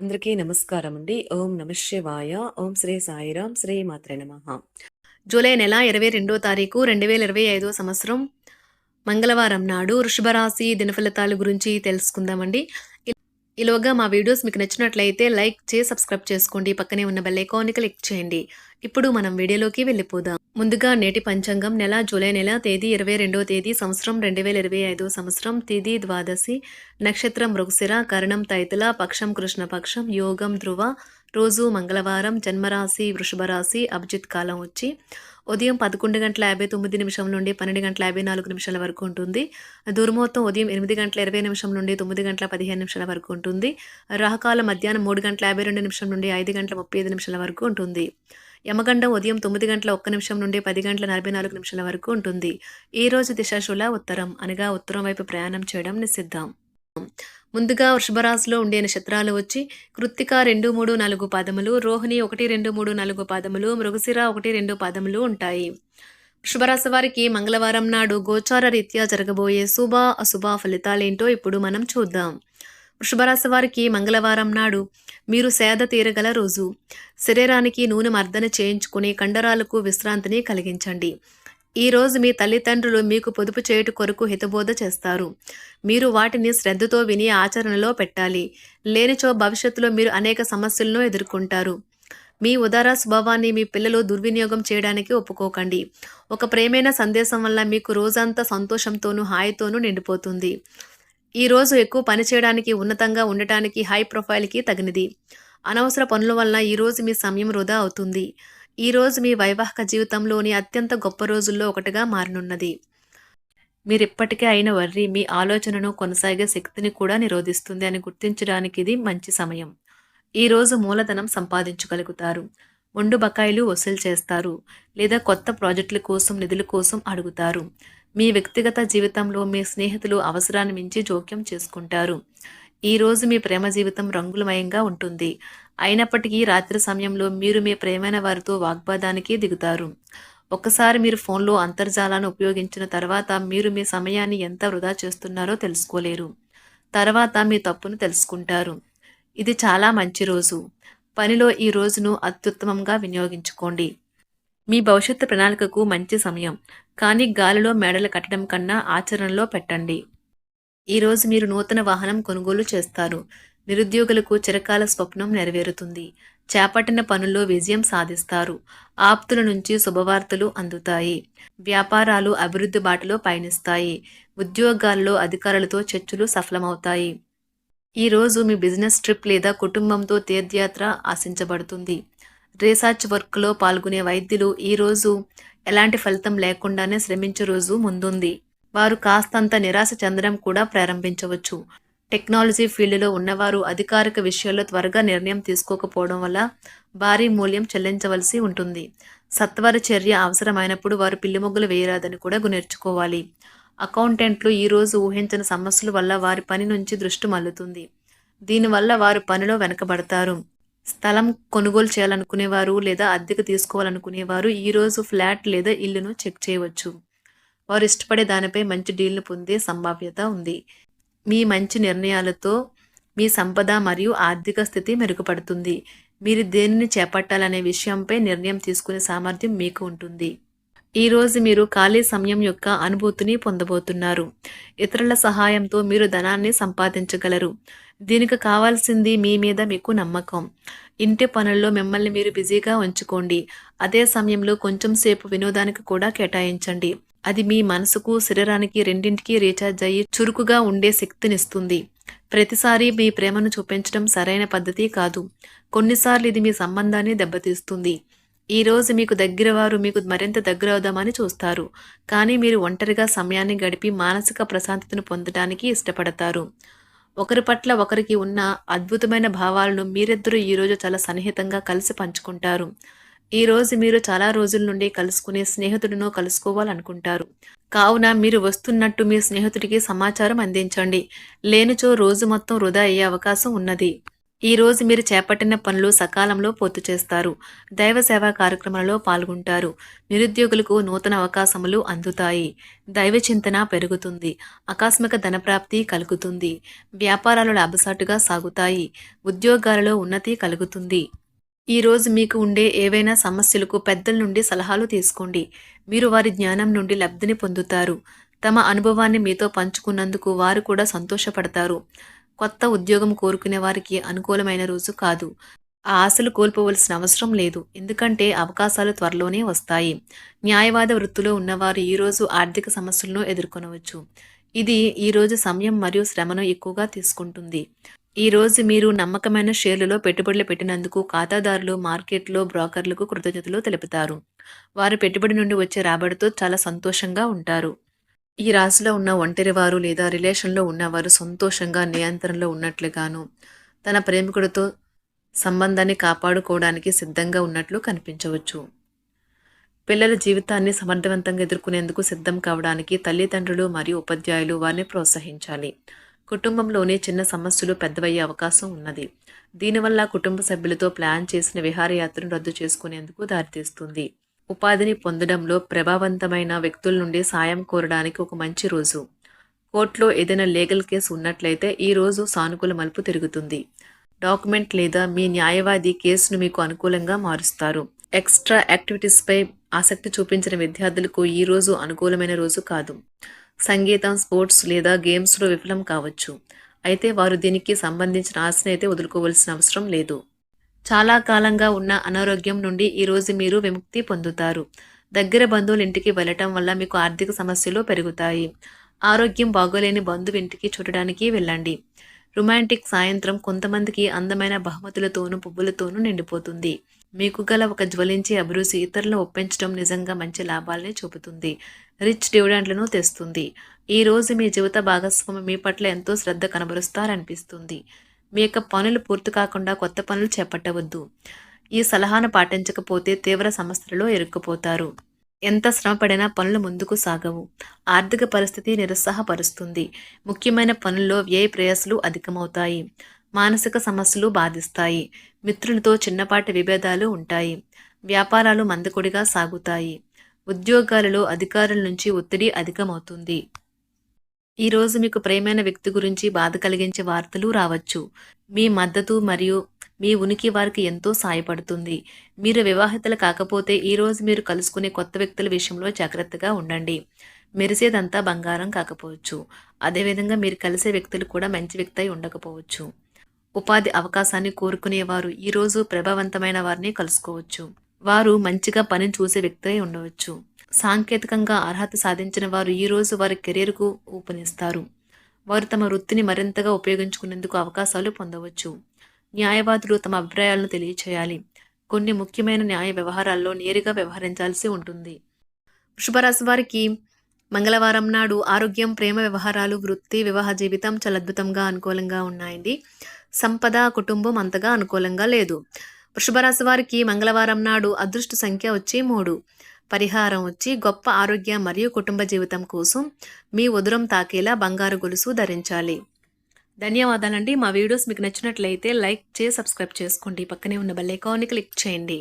అందరికీ నమస్కారం అండి. ఓం నమః శివాయ. ఓం శ్రీ సాయిరాం. శ్రీ మాత్రే నమః. జూలై నెల 22వ తారీఖు 2025 సంవత్సరం మంగళవారం నాడు వృషభ రాశి దినఫలితాల గురించి తెలుసుకుందామండి. ఈలోగా మా వీడియోస్ మీకు నచ్చినట్లయితే లైక్ చేసి సబ్స్క్రైబ్ చేసుకోండి. పక్కనే ఉన్న బెల్ ఐకాన్ని క్లిక్ చేయండి. ఇప్పుడు మనం వీడియోలోకి వెళ్ళిపోదాం. ముందుగా నేటి పంచాంగం జూలై నెల తేదీ 22వ తేదీ సంవత్సరం 2025 సంవత్సరం తిథి ద్వాదశి నక్షత్రం మృగశిర కరణం తైతుల పక్షం కృష్ణపక్షం యోగం ధ్రువ రోజు మంగళవారం జన్మరాశి వృషభ రాశి అభిజిత్ కాలం వచ్చి ఉదయం 11:59 నుండి 12:54 వరకు ఉంటుంది. దుర్ముహూర్తం ఉదయం 8:20 నుండి 9:15 వరకు ఉంటుంది. రాహుకాలం మధ్యాహ్నం 3:52 నుండి 5:35 వరకు ఉంటుంది. యమగండం ఉదయం 9:01 నుండి 10:44 వరకు ఉంటుంది. ఈ రోజు దిశాశూల ఉత్తరం అనగా ఉత్తరం వైపు ప్రయాణం చేయడం నిషిద్ధం. ముందుగా వృషభ రాశిలో ఉండే నక్షత్రాలు వచ్చి కృత్తిక 2, 3, 4 పాదములు, రోహిణి 1, 2, 3, 4 పాదములు, మృగశిర 1, 2 పాదములు ఉంటాయి. వృషభ రాశి వారికి మంగళవారం నాడు గోచార రీత్యా జరగబోయే శుభ అశుభ ఫలితాలేంటో ఇప్పుడు మనం చూద్దాం. వృషభ రాశి వారికి మంగళవారం నాడు మీరు సేద తీరగల రోజు. శరీరానికి నూనె మర్దన చేయించుకుని కండరాలకు విశ్రాంతిని కలిగించండి. ఈ రోజు మీ తల్లిదండ్రులు మీకు పొదుపు చేయుట కొరకు హితబోధ చేస్తారు. మీరు వాటిని శ్రద్ధతో విని ఆచరణలో పెట్టాలి. లేనిచో భవిష్యత్తులో మీరు అనేక సమస్యలను ఎదుర్కొంటారు. మీ ఉదార స్వభావాన్ని మీ పిల్లలు దుర్వినియోగం చేయడానికి ఒప్పుకోకండి. ఒక ప్రేమైన సందేశం వల్ల మీకు రోజంతా సంతోషంతోనూ హాయితోనూ నిండిపోతుంది. ఈ రోజు ఎక్కువ పని చేయడానికి, ఉన్నతంగా ఉండటానికి, హై ప్రొఫైల్కి తగినది. అనవసర పనుల వల్ల ఈరోజు మీ సమయం వృధా అవుతుంది. ఈ రోజు మీ వైవాహిక జీవితంలోని అత్యంత గొప్ప రోజుల్లో ఒకటిగా మారనున్నది. మీరిప్పటికే అయిన వర్రి మీ ఆలోచనను కొనసాగే శక్తిని కూడా నిరోధిస్తుంది అని గుర్తించడానికి ఇది మంచి సమయం. ఈ రోజు మూలధనం సంపాదించగలుగుతారు. మొండు బకాయిలు వసూలు చేస్తారు లేదా కొత్త ప్రాజెక్టుల కోసం నిధుల కోసం అడుగుతారు. మీ వ్యక్తిగత జీవితంలో మీ స్నేహితులు అవసరాన్ని మించి జోక్యం చేసుకుంటారు. ఈ రోజు మీ ప్రేమ జీవితం రంగులమయంగా ఉంటుంది. అయినప్పటికీ రాత్రి సమయంలో మీరు మీ ప్రేమైన వారితో వాగ్వాదానికి దిగుతారు. ఒక్కసారి మీరు ఫోన్లో అంతర్జాలాన్ని ఉపయోగించిన తర్వాత మీరు మీ సమయాన్ని ఎంత వృధా చేస్తున్నారో తెలుసుకోలేరు. తర్వాత మీ తప్పును తెలుసుకుంటారు. ఇది చాలా మంచి రోజు. పనిలో ఈ రోజును అత్యుత్తమంగా వినియోగించుకోండి. మీ భవిష్యత్తు ప్రణాళికకు మంచి సమయం. కానీ గాలిలో మేడలు కట్టడం కన్నా ఆచరణలో పెట్టండి. ఈరోజు మీరు నూతన వాహనం కొనుగోలు చేస్తారు. నిరుద్యోగులకు చిరకాల స్వప్నం నెరవేరుతుంది. చేపట్టిన పనుల్లో విజయం సాధిస్తారు. ఆప్తుల నుంచి శుభవార్తలు అందుతాయి. వ్యాపారాలు అభివృద్ధి బాటలో పయనిస్తాయి. ఉద్యోగాల్లో అధికారులతో చర్చలు సఫలమవుతాయి. ఈరోజు మీ బిజినెస్ ట్రిప్ లేదా కుటుంబంతో తీర్థయాత్ర ఆశించబడుతుంది. రీసెర్చ్ వర్క్లో పాల్గొనే వైద్యులు ఈరోజు ఎలాంటి ఫలితం లేకుండానే శ్రమించే రోజు ముందుంది. వారు కాస్తంత నిరాశ చెందడం కూడా ప్రారంభించవచ్చు. టెక్నాలజీ ఫీల్డ్లో ఉన్నవారు అధికారిక విషయాల్లో త్వరగా నిర్ణయం తీసుకోకపోవడం వల్ల భారీ మూల్యం చెల్లించవలసి ఉంటుంది. సత్వర చర్య అవసరమైనప్పుడు వారు పిల్లిమొగ్గులు వేయరాదని కూడా నేర్చుకోవాలి. అకౌంటెంట్లు ఈరోజు ఊహించిన సమస్యల వల్ల వారి పని నుంచి దృష్టి మళ్లుతుంది. దీనివల్ల వారు పనిలో వెనకబడతారు. స్థలం కొనుగోలు చేయాలనుకునేవారు లేదా అద్దెకు తీసుకోవాలనుకునేవారు ఈరోజు ఫ్లాట్ లేదా ఇల్లును చెక్ చేయవచ్చు. వారు ఇష్టపడే దానిపై మంచి డీల్ను పొందే సంభావ్యత ఉంది. మీ మంచి నిర్ణయాలతో మీ సంపద మరియు ఆర్థిక స్థితి మెరుగుపడుతుంది. మీరు దేనిని చేపట్టాలనే విషయంపై నిర్ణయం తీసుకునే సామర్థ్యం మీకు ఉంటుంది. ఈరోజు మీరు ఖాళీ సమయం యొక్క అనుభూతిని పొందబోతున్నారు. ఇతరుల సహాయంతో మీరు ధనాన్ని సంపాదించగలరు. దీనికి కావాల్సింది మీ మీద మీకు నమ్మకం. ఇంటి పనుల్లో మిమ్మల్ని మీరు బిజీగా ఉంచుకోండి. అదే సమయంలో కొంచెం సేపు వినోదానికి కూడా కేటాయించండి. అది మీ మనసుకు, శరీరానికి రెండింటికి రీఛార్జ్ అయ్యి చురుకుగా ఉండే శక్తినిస్తుంది. ప్రతిసారి మీ ప్రేమను చూపించడం సరైన పద్ధతి కాదు. కొన్నిసార్లు ఇది మీ సంబంధాన్ని దెబ్బతీస్తుంది. ఈ రోజు మీకు దగ్గర వారు మీకు మరింత దగ్గర అవుదామని చూస్తారు. కానీ మీరు ఒంటరిగా సమయాన్ని గడిపి మానసిక ప్రశాంతతను పొందడానికి ఇష్టపడతారు. ఒకరి పట్ల ఒకరికి ఉన్న అద్భుతమైన భావాలను మీరిద్దరూ ఈరోజు చాలా సన్నిహితంగా కలిసి పంచుకుంటారు. ఈ రోజు మీరు చాలా రోజుల నుండి కలుసుకునే స్నేహితుడినో కలుసుకోవాలనుకుంటారు. కావున మీరు వస్తున్నట్టు మీ స్నేహితుడికి సమాచారం అందించండి. లేనిచో రోజు మొత్తం వృధా అయ్యే అవకాశం ఉన్నది. ఈ రోజు మీరు చేపట్టిన పనులు సకాలంలో పూర్తి చేస్తారు. దైవ సేవా కార్యక్రమాలలో పాల్గొంటారు. నిరుద్యోగులకు నూతన అవకాశములు అందుతాయి. దైవ చింతన పెరుగుతుంది. ఆకస్మిక ధనప్రాప్తి కలుగుతుంది. వ్యాపారాలు లాభసాటుగా సాగుతాయి. ఉద్యోగాలలో ఉన్నతి కలుగుతుంది. ఈ రోజు మీకు ఉండే ఏవైనా సమస్యలకు పెద్దల నుండి సలహాలు తీసుకోండి. మీరు వారి జ్ఞానం నుండి లబ్ధిని పొందుతారు. తమ అనుభవాన్ని మీతో పంచుకున్నందుకు వారు కూడా సంతోషపడతారు. కొత్త ఉద్యోగం కోరుకునే వారికి అనుకూలమైన రోజు కాదు. ఆ ఆశలు కోల్పోవలసిన అవసరం లేదు. ఎందుకంటే అవకాశాలు త్వరలోనే వస్తాయి. న్యాయవాద వృత్తిలో ఉన్నవారు ఈరోజు ఆర్థిక సమస్యలను ఎదుర్కొనవచ్చు. ఇది ఈరోజు సమయం మరియు శ్రమను ఎక్కువగా తీసుకుంటుంది. ఈ రోజు మీరు నమ్మకమైన షేర్లలో పెట్టుబడులు పెట్టినందుకు ఖాతాదారులు మార్కెట్లో బ్రోకర్లకు కృతజ్ఞతలు తెలుపుతారు. వారు పెట్టుబడి నుండి వచ్చే రాబడితో చాలా సంతోషంగా ఉంటారు. ఈ రాశిలో ఉన్న ఒంటరివారు లేదా రిలేషన్లో ఉన్నవారు సంతోషంగా నియంత్రణలో ఉన్నట్లుగాను తన ప్రేమికుడితో సంబంధాన్ని కాపాడుకోవడానికి సిద్ధంగా ఉన్నట్లు కనిపించవచ్చు. పిల్లల జీవితాన్ని సమర్థవంతంగా ఎదుర్కొనేందుకు సిద్ధం కావడానికి తల్లిదండ్రులు మరియు ఉపాధ్యాయులు వారిని ప్రోత్సహించాలి. కుటుంబంలోని చిన్న సమస్యలు పెద్దవయ్యే అవకాశం ఉన్నది. దీనివల్ల కుటుంబ సభ్యులతో ప్లాన్ చేసిన విహారయాత్రను రద్దు చేసుకునేందుకు దారితీస్తుంది. ఉపాధిని పొందడంలో ప్రభావవంతమైన వ్యక్తుల నుండి సాయం కోరడానికి ఒక మంచి రోజు. కోర్టులో ఏదైనా లీగల్ కేసు ఉన్నట్లయితే ఈ రోజు సానుకూల మలుపు తిరుగుతుంది. డాక్యుమెంట్ లేదా మీ న్యాయవాది కేసును మీకు అనుకూలంగా మారుస్తారు. ఎక్స్ట్రా యాక్టివిటీస్పై ఆసక్తి చూపించిన విద్యార్థులకు ఈ రోజు అనుకూలమైన రోజు కాదు. సంగీతం, స్పోర్ట్స్ లేదా గేమ్స్లో విఫలం కావచ్చు. అయితే వారు దీనికి సంబంధించిన ఆశను అయితే వదులుకోవాల్సిన అవసరం లేదు. చాలా కాలంగా ఉన్న అనారోగ్యం నుండి ఈరోజు మీరు విముక్తి పొందుతారు. దగ్గర బంధువుల ఇంటికి వెళ్ళటం వల్ల మీకు ఆర్థిక సమస్యలు పెరుగుతాయి. ఆరోగ్యం బాగోలేని బంధువు ఇంటికి చూడడానికి వెళ్ళండి. రొమాంటిక్ సాయంత్రం కొంతమందికి అందమైన బహుమతులతోనూ పువ్వులతోనూ నిండిపోతుంది. మీకు గల ఒక జ్వలించే అభిరుచి ఇతరులను ఒప్పించడం నిజంగా మంచి లాభాలని చూపుతుంది. రిచ్ డివిడెండ్లను తెస్తుంది. ఈ రోజు మీ జీవిత భాగస్వామి మీ పట్ల ఎంతో శ్రద్ధ కనబరుస్తారనిపిస్తుంది. మీ యొక్క పనులు పూర్తి కాకుండా కొత్త పనులు చేపట్టవద్దు. ఈ సలహాను పాటించకపోతే తీవ్ర సమస్యలలో ఇరుక్కుపోతారు. ఎంత శ్రమపడినా పనులు ముందుకు సాగవు. ఆర్థిక పరిస్థితి నిరుత్సాహపరుస్తుంది. ముఖ్యమైన పనుల్లో వ్యయ ప్రయాసలు అధికమవుతాయి. మానసిక సమస్యలు బాధిస్తాయి. మిత్రులతో చిన్నపాటి విభేదాలు ఉంటాయి. వ్యాపారాలు మందకొడిగా సాగుతాయి. ఉద్యోగాలలో అధికారుల నుంచి ఒత్తిడి అధికమవుతుంది. ఈరోజు మీకు ప్రియమైన వ్యక్తి గురించి బాధ కలిగించే వార్తలు రావచ్చు. మీ మద్దతు మరియు మీ ఉనికి వారికి ఎంతో సాయపడుతుంది. మీరు వివాహితులు కాకపోతే ఈరోజు మీరు కలుసుకునే కొత్త వ్యక్తుల విషయంలో జాగ్రత్తగా ఉండండి. మెరిసేదంతా బంగారం కాకపోవచ్చు. అదేవిధంగా మీరు కలిసే వ్యక్తులు కూడా మంచి వ్యక్తి అయి ఉండకపోవచ్చు. ఉపాధి అవకాశాన్ని కోరుకునేవారు ఈరోజు ప్రభావవంతమైన వారిని కలుసుకోవచ్చు. వారు మంచిగా పనిని చూసే వ్యక్తి అయి ఉండవచ్చు. సాంకేతికంగా అర్హత సాధించిన వారు ఈరోజు వారి కెరీర్కు ఊపునిస్తారు. వారు తమ వృత్తిని మరింతగా ఉపయోగించుకునేందుకు అవకాశాలు పొందవచ్చు. న్యాయవాదులు తమ అభిప్రాయాలను తెలియచేయాలి. కొన్ని ముఖ్యమైన న్యాయ వ్యవహారాల్లో నేరుగా వ్యవహరించాల్సి ఉంటుంది. వృషభరాశి వారికి మంగళవారం నాడు ఆరోగ్యం, ప్రేమ వ్యవహారాలు, వృత్తి, వివాహ జీవితం చాలా అద్భుతంగా అనుకూలంగా ఉన్నాయండి. సంపద, కుటుంబం అంతగా అనుకూలంగా లేదు. వృషభరాశి వారికి మంగళవారం నాడు అదృష్ట సంఖ్య వచ్చి 3. పరిహారం వచ్చి గొప్ప ఆరోగ్యం మరియు కుటుంబ జీవితం కోసం మీ ఉదరం తాకేలా బంగారు గొలుసు ధరించాలి. ధన్యవాదాలండి. మా వీడియోస్ మీకు నచ్చినట్లయితే లైక్ చేసి సబ్స్క్రైబ్ చేసుకోండి. పక్కనే ఉన్న బెల్ ఐకాన్ని క్లిక్ చేయండి.